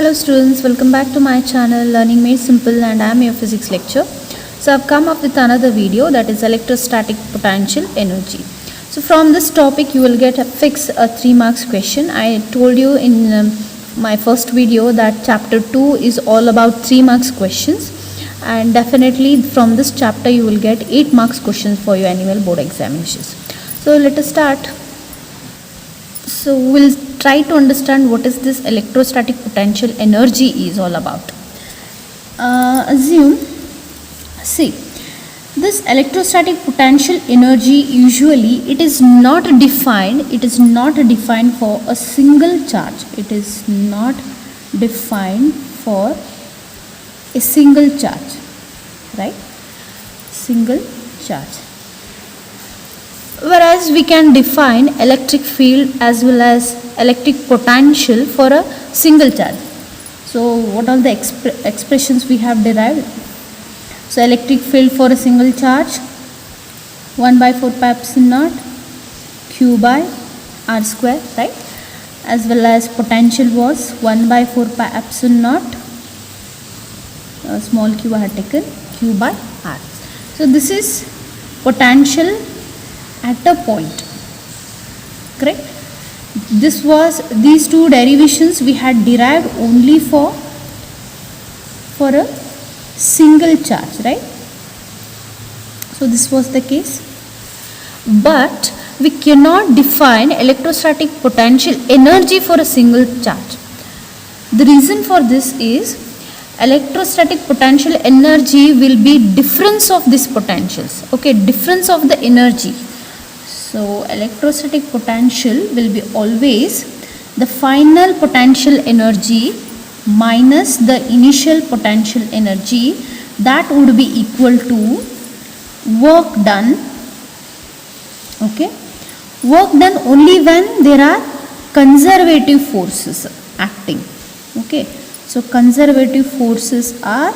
Hello students, welcome back to my channel Learning Made Simple, and I am your physics lecturer. So I have come up with another video, that is electrostatic potential energy. So from this topic you will get a 3 marks question. I told you in my first video that chapter 2 is all about 3 marks questions, and definitely from this chapter you will get 8 marks questions for your annual board examinations. So let us start. So we'll try to understand what is this electrostatic potential energy is all about. This electrostatic potential energy, usually it is not defined for a single charge. It is not defined for a single charge, right? Single charge. Whereas we can define electric field as well as electric potential for a single charge. So what are the expressions we have derived? So electric field for a single charge, 1 by 4 pi epsilon naught q by r square, right? As well as potential was 1 by 4 pi epsilon naught, small q I had taken, q by r. So this is potential at a point, correct? These two derivations we had derived only for a single charge, right? So this was the case, but we cannot define electrostatic potential energy for a single charge. The reason for this is electrostatic potential energy will be difference of these potentials, okay, difference of the energy. So electrostatic potential will be always the final potential energy minus the initial potential energy, that would be equal to work done, okay, work done only when there are conservative forces acting, okay. So conservative forces are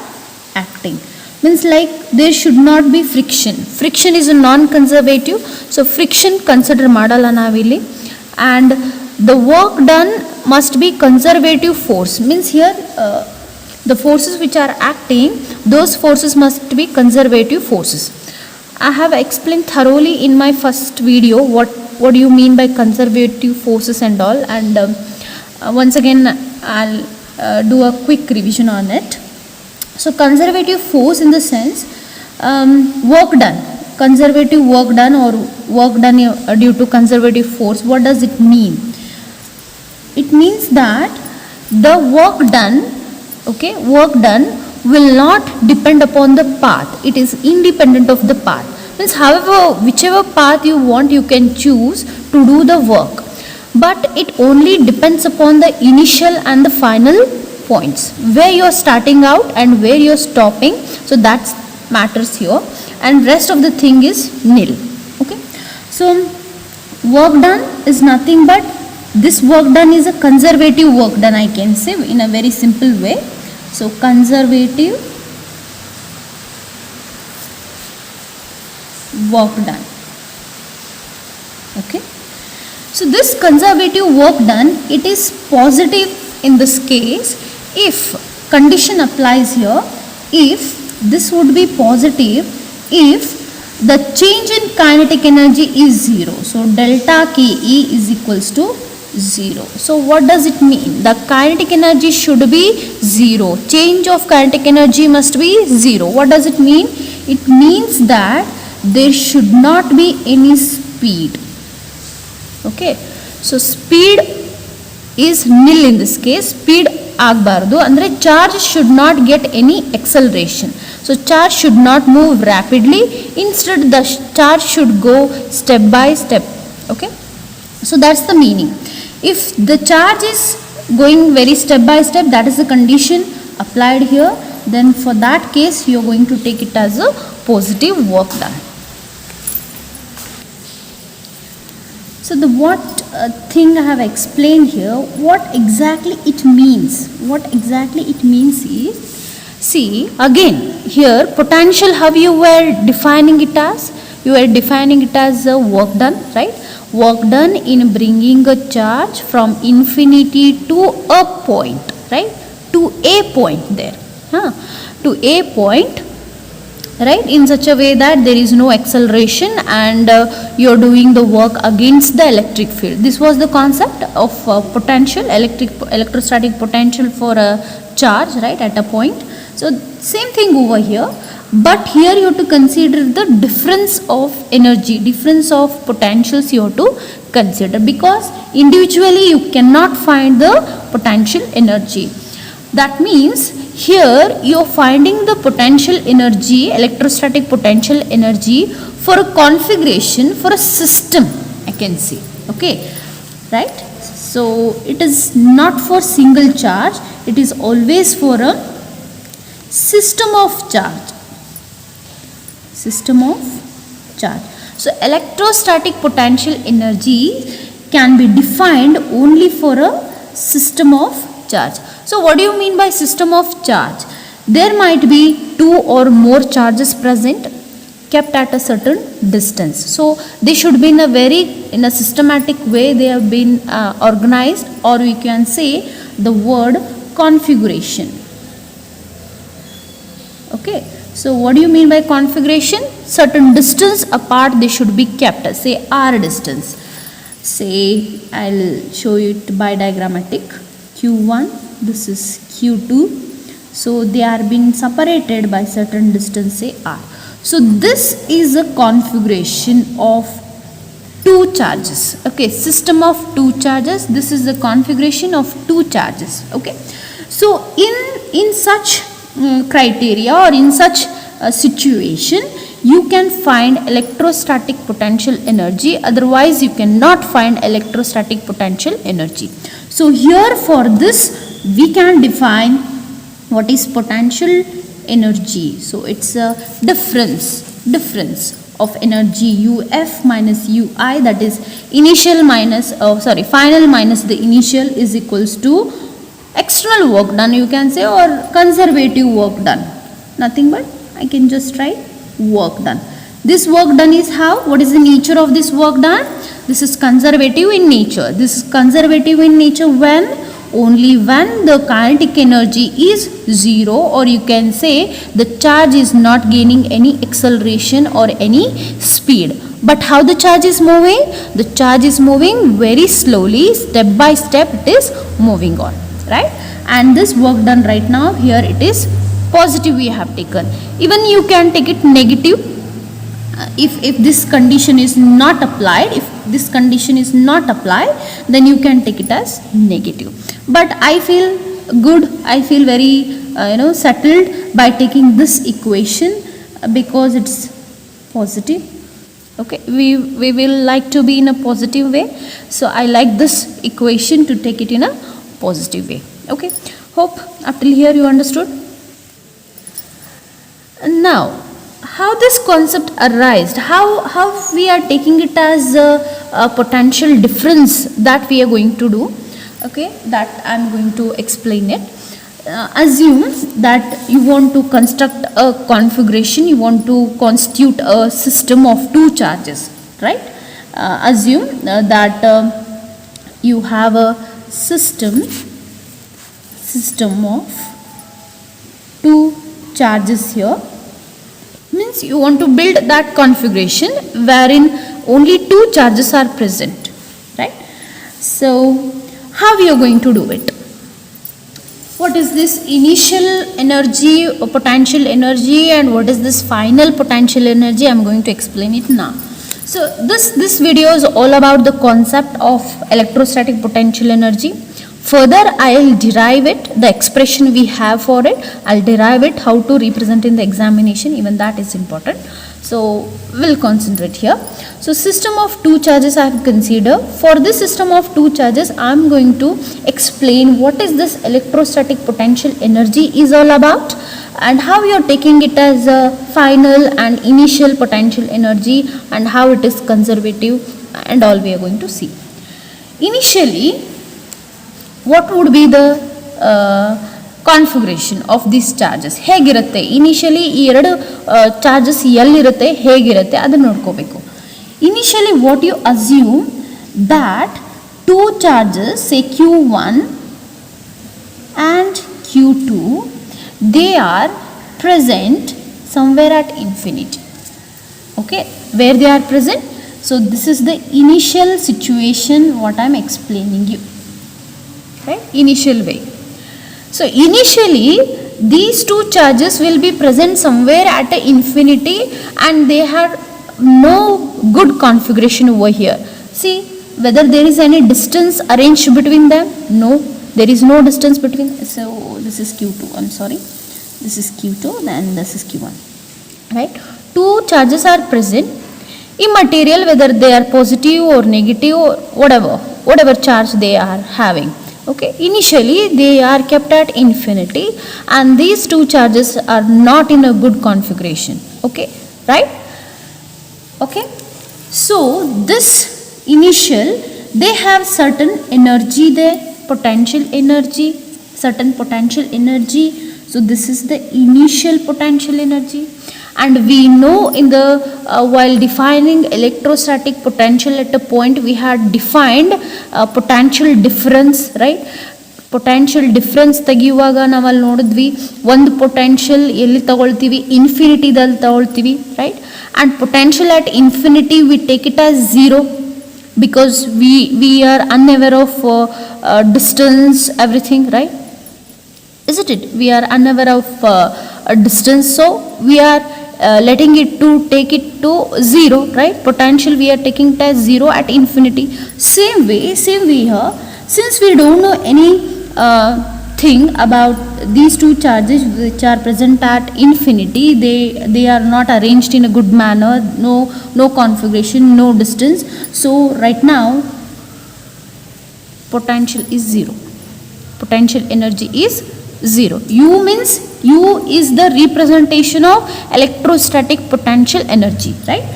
acting, means like there should not be friction. Friction is a non-conservative, so friction consider madala navili, and the work done must be conservative force, means here the forces which are acting, those forces must be conservative forces. I have explained thoroughly in my first video what do you mean by conservative forces and all, and once again I'll do a quick revision on it. So conservative force in the sense work done, conservative work done or work done due to conservative force. What does it mean? It means that the work done, okay, work done will not depend upon the path. It is independent of the path. Means however, whichever path you want, you can choose to do the work, but it only depends upon the initial and the final points, where you are starting out and where you are stopping. So that matters here, and rest of the thing is nil, okay. So work done is nothing but this work done is a conservative work done, I can say in a very simple way. So conservative work done, okay. So this conservative work done, it is positive in this case if condition applies here, if this would be positive if the change in kinetic energy is 0. So delta KE is equals to 0. So what does it mean? The kinetic energy should be 0. Change of kinetic energy must be 0. What does it mean? It means that there should not be any speed, okay. So speed is nil in this case. Speed agbardu andre charge should not get any acceleration. So charge should not move rapidly, instead the charge should go step by step, okay. So that's the meaning. If the charge is going very step by step, that is the condition applied here, then for that case you are going to take it as a positive work done. So the thing I have explained here, what exactly it means is, see again here potential, how you were defining it as, you were defining it as a work done, right? Work done in bringing a charge from infinity to a point, right? to a point there, to a point, right, in such a way that there is no acceleration and you're doing the work against the electric field. This was the concept of potential, electrostatic potential for a charge, right, at a point. So same thing over here, but here you have to consider the difference of energy, difference of potentials you have to consider, because individually you cannot find the potential energy. That means here you are finding the potential energy, electrostatic potential energy for a configuration for a system, I can see, okay, right. So it is not for single charge, it is always for a system of charge, system of charge. So electrostatic potential energy can be defined only for a system of charge. So what do you mean by system of charge? There might be two or more charges present kept at a certain distance. So they should be in a systematic way, they have been organized, or we can say the word configuration. Okay, so what do you mean by configuration? Certain distance apart they should be kept, say r distance. Say I'll show you it by diagrammatic. Q1, this is Q2, so they are being separated by certain distance, say r. So this is a configuration of two charges, okay, system of two charges. This is the configuration of two charges, okay. So in such criteria or in such situation, you can find electrostatic potential energy, otherwise you cannot find electrostatic potential energy. So here for this we can define what is potential energy. So it's a difference of energy UF minus UI, that is initial minus final minus the initial, is equals to external work done, you can say, or conservative work done. Nothing but I can just write work done. This work done is how? What is the nature of this work done? This is conservative in nature. This is conservative in nature when? Only when the kinetic energy is zero, or you can say the charge is not gaining any acceleration or any speed. But how the charge is moving? The charge is moving very slowly, step by step it is moving on, right? And this work done right now, here it is positive we have taken. Even you can take it negative if this condition is not applied. If this condition is not applied, then you can take it as negative. But I feel good, I feel very settled by taking this equation because it's positive. Okay, we will like to be in a positive way, so I like this equation to take it in a positive way. Okay, hope up till here you understood. Now how this concept arised, how we are taking it as a potential difference that we are going to do, okay, that I am going to explain it. Assume that you want to construct a configuration, you want to constitute a system of two charges, right? Assume that you have a system of two charges here. Means you want to build that configuration wherein only two charges are present, right? So how we are going to do it? What is this initial energy or potential energy, and what is this final potential energy? I am going to explain it now. So this video is all about the concept of electrostatic potential energy. Further I will derive it, the expression we have for it, I will derive it, how to represent in the examination, even that is important. So we'll concentrate here. So system of two charges I have considered. For this system of two charges I am going to explain what is this electrostatic potential energy is all about, and how you are taking it as a final and initial potential energy, and how it is conservative, and all we are going to see. Initially, what would be the configuration of these charges? ಹೇಗಿರುತ್ತೆ initially ಈ ಎರಡು charges ಎಲ್ಲಿರುತ್ತೆ, ಹೇಗಿರುತ್ತೆ ಅದನ್ನು ನೋಡ್ಕೋಬೇಕು. Initially what you assume that two charges, say Q1 and Q2, they are present somewhere at infinity. Okay, where they are present? So this is the initial situation what I am explaining you, right? Initial way. So initially these two charges will be present somewhere at a infinity and they have no good configuration over here. See whether there is any distance arranged between them. No, there is no distance between. So this is Q2, I'm sorry, this is Q2 and this is Q1, right? Two charges are present, immaterial whether they are positive or negative or whatever charge they are having. Okay, initially they are kept at infinity and these two charges are not in a good configuration. Okay, right? Okay, so this initial, they have certain energy there, potential energy, certain potential energy. So this is the initial potential energy, and we know in the while defining electrostatic potential at a point we had defined potential difference, right? Potential difference ತೆಗೆಯುವಾಗ ನಾವಲ್ಲಿ ನೋಡಿದ್ವಿ ಒಂದು potential ಎಲ್ಲಿ ತಗೊಳ್ತೀವಿ, ಇನ್ಫಿನಿಟಿದಲ್ಲಿ ತಗೊಳ್ತೀವಿ, right? And potential at infinity we take it as zero because we are unaware of distance, everything, right? Isn't it? We are unaware of distance, so we are letting it to take it to zero, right? Potential we are taking it as zero at infinity. Same way here, since we don't know any thing about these two charges which are present at infinity, they are not arranged in a good manner, no configuration, no distance. So right now potential is zero, potential energy is zero. U means U is the representation of electrostatic potential energy, right?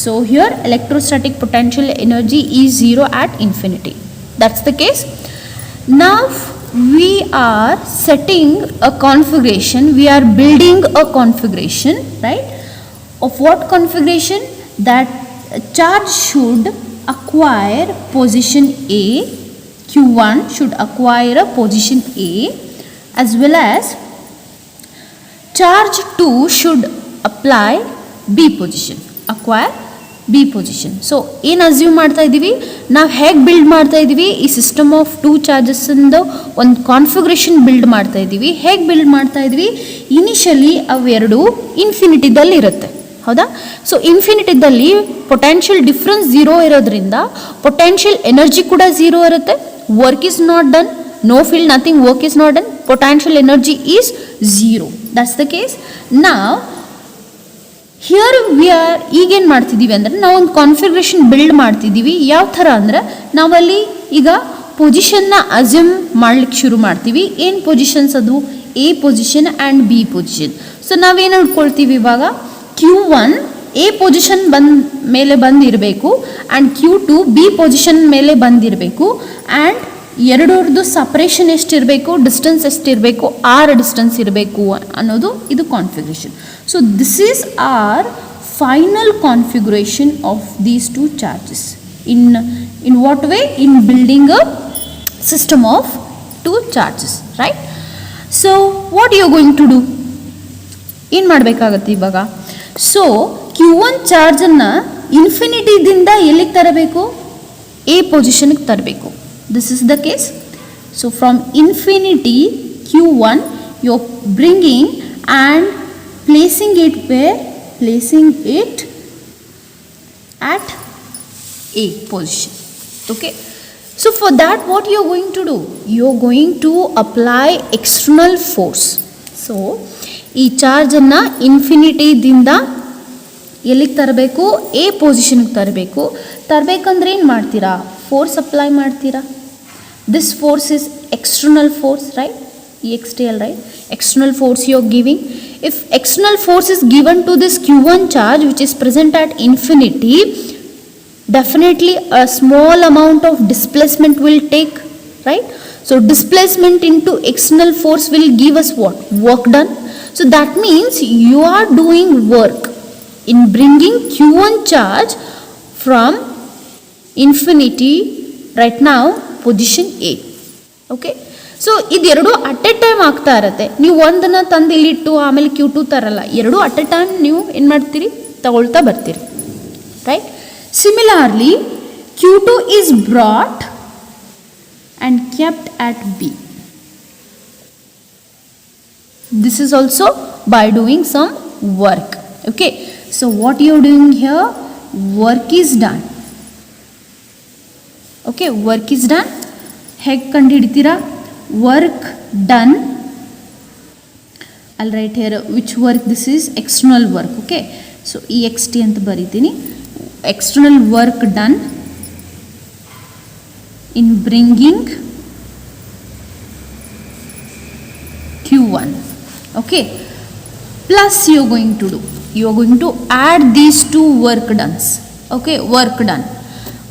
So here electrostatic potential energy is zero at infinity. That's the case. Now we are setting a configuration, we are building a configuration, right? Of what configuration? That charge should acquire position A, Q1 should acquire a position A, as well as charge 2 should apply B position, acquire B position. So ಏನು assume ಮಾಡ್ತಾ ಇದ್ದೀವಿ, ನಾವು ಹೇಗೆ build ಮಾಡ್ತಾ ಇದ್ದೀವಿ, ಈ system of two ಚಾರ್ಜಸ್ಸಿಂದ ಒಂದು configuration build ಮಾಡ್ತಾ ಇದ್ದೀವಿ. ಹೇಗೆ ಬಿಲ್ಡ್ ಮಾಡ್ತಾ ಇದ್ವಿ, ಇನಿಷಿಯಲಿ ಅವೆರಡು ಇನ್ಫಿನಿಟಿದಲ್ಲಿ ಇರುತ್ತೆ, ಹೌದಾ? ಸೊ ಇನ್ಫಿನಿಟಿದಲ್ಲಿ ಪೊಟೆನ್ಷಿಯಲ್ ಡಿಫ್ರೆನ್ಸ್ ಝೀರೋ ಇರೋದ್ರಿಂದ ಪೊಟೆನ್ಷಿಯಲ್ ಎನರ್ಜಿ ಕೂಡ ಝೀರೋ ಇರುತ್ತೆ. Work is not done, no field, nothing, work is not done, potential energy is zero. That's the case. Now here we are ಈಗೇನು ಮಾಡ್ತಿದ್ದೀವಿ ಅಂದರೆ ನಾವು ಒಂದು ಕಾನ್ಫಿಗರೇಷನ್ ಬಿಲ್ಡ್ ಮಾಡ್ತಿದ್ದೀವಿ. ಯಾವ ಥರ ಅಂದರೆ ನಾವಲ್ಲಿ ಈಗ ಪೊಸಿಷನ್ನ ಅಸ್ಯೂಮ್ ಮಾಡ್ಲಿಕ್ಕೆ ಶುರು ಮಾಡ್ತೀವಿ. ಏನು ಪೊಸಿಷನ್ಸ್ ಅದು? A position and B position. So ನಾವೇನು ಹಿಡ್ಕೊಳ್ತೀವಿ ಇವಾಗ, Q1 ಎ ಪೊಸಿಷನ್ ಮೇಲೆ ಬಂದಿರಬೇಕು ಆ್ಯಂಡ್ Q2 ಬಿ ಪೊಸಿಷನ್ ಮೇಲೆ ಬಂದಿರಬೇಕು. ಆ್ಯಂಡ್ ಎರಡರದ್ದು ಸಪ್ರೇಷನ್ ಎಷ್ಟಿರಬೇಕು, ಡಿಸ್ಟೆನ್ಸ್ ಎಷ್ಟಿರಬೇಕು, ಆರ್ ಡಿಸ್ಟೆನ್ಸ್ ಇರಬೇಕು ಅನ್ನೋದು ಇದು configuration. So this is our final configuration of these two charges. In what way? In building a system of two charges, right? So what you are going to do? ಏನು ಮಾಡಬೇಕಾಗತ್ತೆ ಇವಾಗ? So Q1 ಚಾರ್ಜನ್ನು ಇನ್ಫಿನಿಟಿದಿಂದ ಎಲ್ಲಿಗೆ ತರಬೇಕು? A ಪೊಸಿಷನ್ಗೆ ತರಬೇಕು. This is the case. So from infinity Q1 you are bringing and placing it where? Placing it at A position. Okay. So for that what you are going to do? You are going to apply external force. So ಈ ಚಾರ್ಜನ್ನು ಇನ್ಫಿನಿಟಿದಿಂದ ಎಲ್ಲಿಗೆ ತರಬೇಕು? A ಪೊಸಿಷನ್ಗೆ ತರಬೇಕು. ತರಬೇಕಂದ್ರೆ ಏನು ಮಾಡ್ತೀರಾ? Force apply ಮಾಡ್ತೀರಾ. This force is external force, right? EXTL, right? External force you are giving. If external force is given to this Q1 charge which is present at infinity, definitely a small amount of displacement will take, right? So displacement into external force will give us what? Work done. So that means you are doing work in bringing Q1 charge from infinity right now position A. Okay, so ಇದೆರಡು at A time ಆಗ್ತಾ ಇರುತ್ತೆ. ನೀವು ಒಂದನ್ನು ತಂದು ಇಲ್ಲಿಟ್ಟು ಆಮೇಲೆ Q2 ತರಲ್ಲ, ಎರಡು at A time ನೀವು ಏನು ಮಾಡ್ತೀರಿ, ತಗೊಳ್ತಾ ಬರ್ತೀರಿ, right. ಸಿಮಿಲಾರ್ಲಿ Q2 is brought and kept at B. This is also by doing some work. Okay, so what you are doing here, work is done. Okay, work is done. ಹೇಗೆ ಕಂಡುಹಿಡಿತೀರಾ, work done. I'll write here which work this is, external work. Okay, so ext ಅಂತ ಬರೀತೀನಿ. External work done in bringing Q1. Okay, plus you are going to do, you are going to add these two work dones. Okay, work done.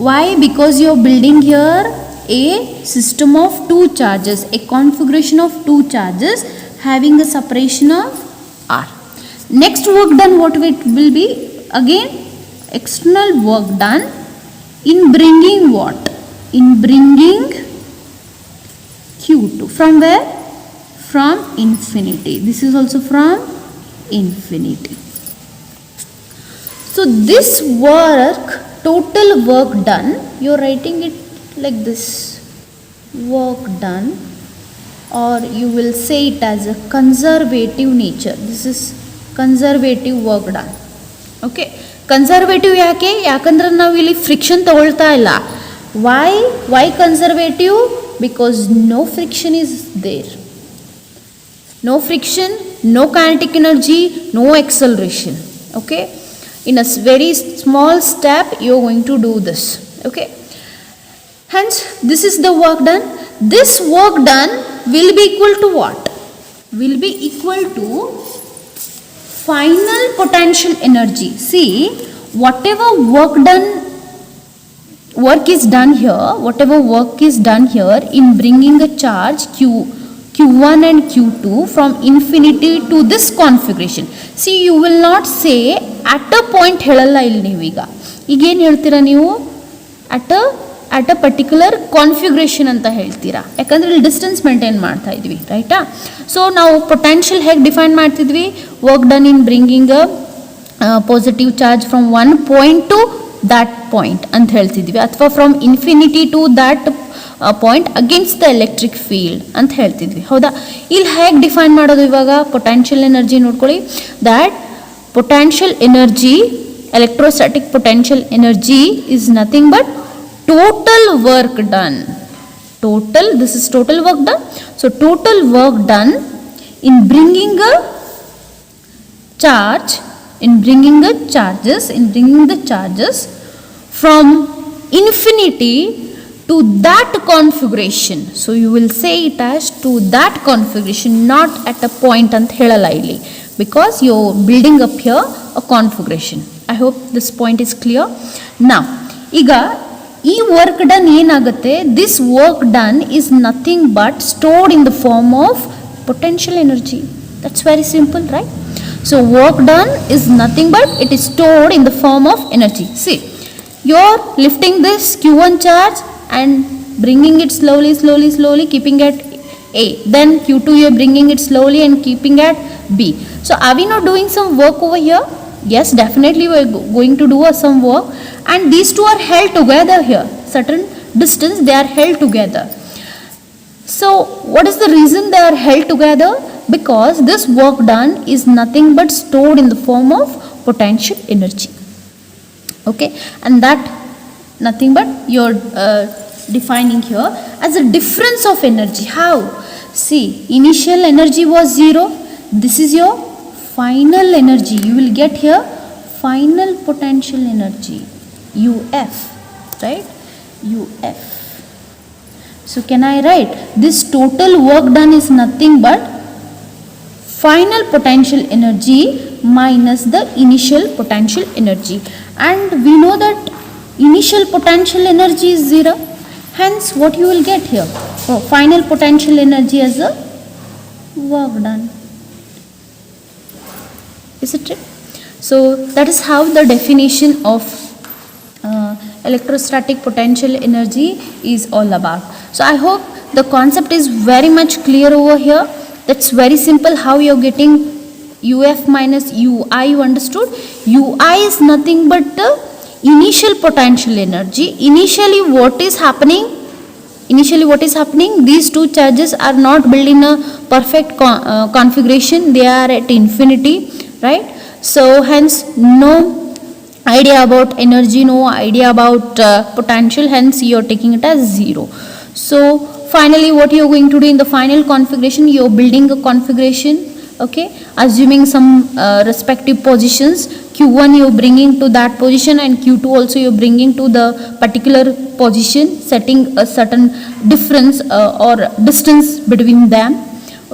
Why? Because you are building here a system of two charges, a configuration of two charges having a separation of R. Next work done, what it will be, again external work done in bringing what, in bringing Q2 from where, from infinity. This is also from infinity. So this work, total work done, you are writing it like this, work done, or you will say it as a conservative nature. This is conservative work done. Okay, conservative ಯಾಕೆ, ಯಾಕಂದ್ರೆ ನಾವು ಇಲ್ಲಿ friction ತಗೊಳ್ತಾ ಇಲ್ಲ. why conservative? Because no friction is there, no friction, no kinetic energy, no acceleration. Okay, in a very small step you are going to do this. Okay, hence this is the work done. This work done will be equal to what, will be equal to final potential energy. See, whatever work done, work is done here, whatever work is done here in bringing a charge Q1 and Q2 from infinity to this configuration. See, you will not say at a point ಹೇಳಲ್ಲ ಇಲ್ಲಿ. ನೀವೀಗ ಈಗೇನು ಹೇಳ್ತೀರಾ ನೀವು, at a particular configuration ಅಂತ ಹೇಳ್ತೀರಾ, ಯಾಕಂದರೆ ಇಲ್ಲಿ ಡಿಸ್ಟೆನ್ಸ್ ಮೇಂಟೈನ್ ಮಾಡ್ತಾ ಇದ್ವಿ, ರೈಟಾ. ಸೊ ನಾವು ಪೊಟೆನ್ಷಿಯಲ್ ಹೇಗೆ ಡಿಫೈನ್ ಮಾಡ್ತಿದ್ವಿ, work done in bringing a positive charge from one point to that point ಅಂತ ಹೇಳ್ತಿದ್ವಿ, ಅಥವಾ from infinity to that point against the electric field ಅಂತ ಹೇಳ್ತಿದ್ವಿ, ಹೌದಾ. ಇಲ್ಲಿ ಹೇಗೆ ಡಿಫೈನ್ ಮಾಡೋದು ಇವಾಗ, ಪೊಟೆನ್ಷಿಯಲ್ ಎನರ್ಜಿ ನೋಡ್ಕೊಳ್ಳಿ, that potential energy, electrostatic potential energy is nothing but total work done. Total, this is total work done. So total work done in bringing a charge, in bringing the charges from infinity to that configuration. So you will say it as to that configuration, not at a point ant helala illi, because you are building up here a configuration. I hope this point is clear. Now iga ee work done enagutte, this work done is nothing but stored in the form of potential energy. That's very simple, right? So work done is nothing but it is stored in the form of energy. See, you are lifting this Q1 charge and bringing it slowly keeping at A, then Q2 you are bringing it slowly and keeping at B. So are we not doing some work over here? Yes, definitely we are going to do some work, and these two are held together here, certain distance they are held together. So what is the reason they are held together? Because this work done is nothing but stored in the form of potential energy. Okay, and that nothing but you are defining here as a difference of energy. How? See, initial energy was 0, this is your final energy. You will get here final potential energy, UF, right? UF. So can I write this total work done is nothing but final potential energy minus the initial potential energy, and we know that initial potential energy is 0, hence what you will get here, final potential energy as a work done. Is it right? So that is how the definition of electrostatic potential energy is all about. So I hope the concept is very much clear over here. That's very simple how you're getting UF minus UI. You understood? UI is nothing but the initial potential energy. Initially what is happening? These two charges are not built in a perfect configuration. They are at infinity, right? So hence no idea about energy, no idea about potential, hence you are taking it as 0. So finally what you are going to do in the final configuration, you are building a configuration, okay, assuming some respective positions. Q1 you are bringing to that position and Q2 also you are bringing to the particular position, setting a certain difference or distance between them.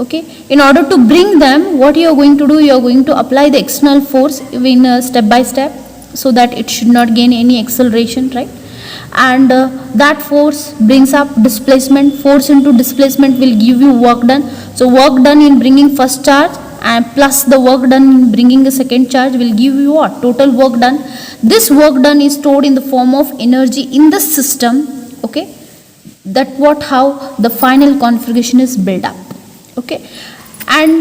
Okay, in order to bring them, what you are going to do, you are going to apply the external force in step by step, so that it should not gain any acceleration, right? And that force brings up displacement. Force into displacement will give you work done. So work done in bringing first charge and plus the work done in bringing the second charge will give you what? Total work done. This work done is stored in the form of energy in the system. Okay, that what how the final configuration is built up. Okay, and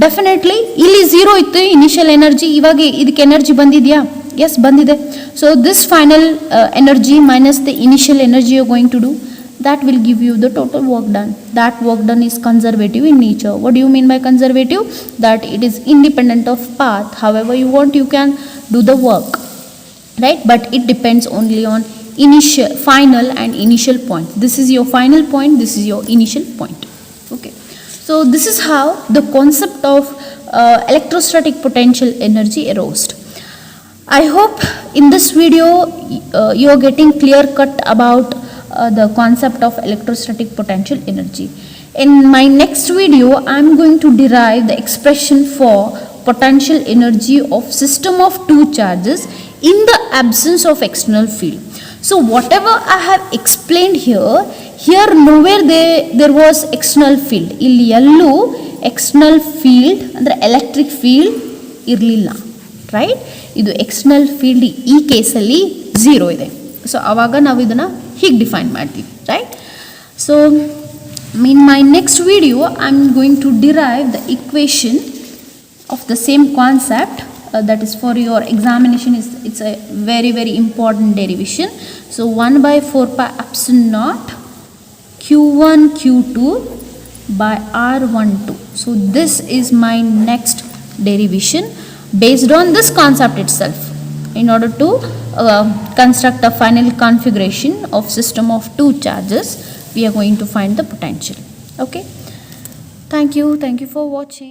definitely ಇಲ್ಲಿ 0 ಇತ್ತು initial energy, ಇವಾಗ ಇದಕ್ಕೆ energy ಬಂದಿದೆಯಾ? Yes ಬಂದಿದೆ. So this final energy minus the initial energy you are going to do, that will give you the total work done. That work done is conservative in nature. What do you mean by conservative? That it is independent of path. However you want, you can do the work, right? But it depends only on initial, final and initial point. This is your final point, this is your initial point. Okay, so this is how the concept of electrostatic potential energy arose. I hope in this video you are getting clear cut about the concept of electrostatic potential energy. In my next video I am going to derive the expression for potential energy of system of two charges in the absence of external field. So whatever I have explained here nowhere there was external field. Illi yellu external field andre electric field irlilla, right? Idu external field ee case alli 0 ide. So avaga ನಾವು ಇದನ್ನ ಹೀಗೆ define ಮಾಡ್ತೀವಿ, right? So in my next video I am going to derive the equation of the same concept that is for your examination. It's a very very important derivation. So 1 by 4 pi epsilon naught Q1 Q2 by R12. So this is my next derivation based on this concept itself. In order to construct a final configuration of system of two charges, we are going to find the potential. Okay, thank you for watching.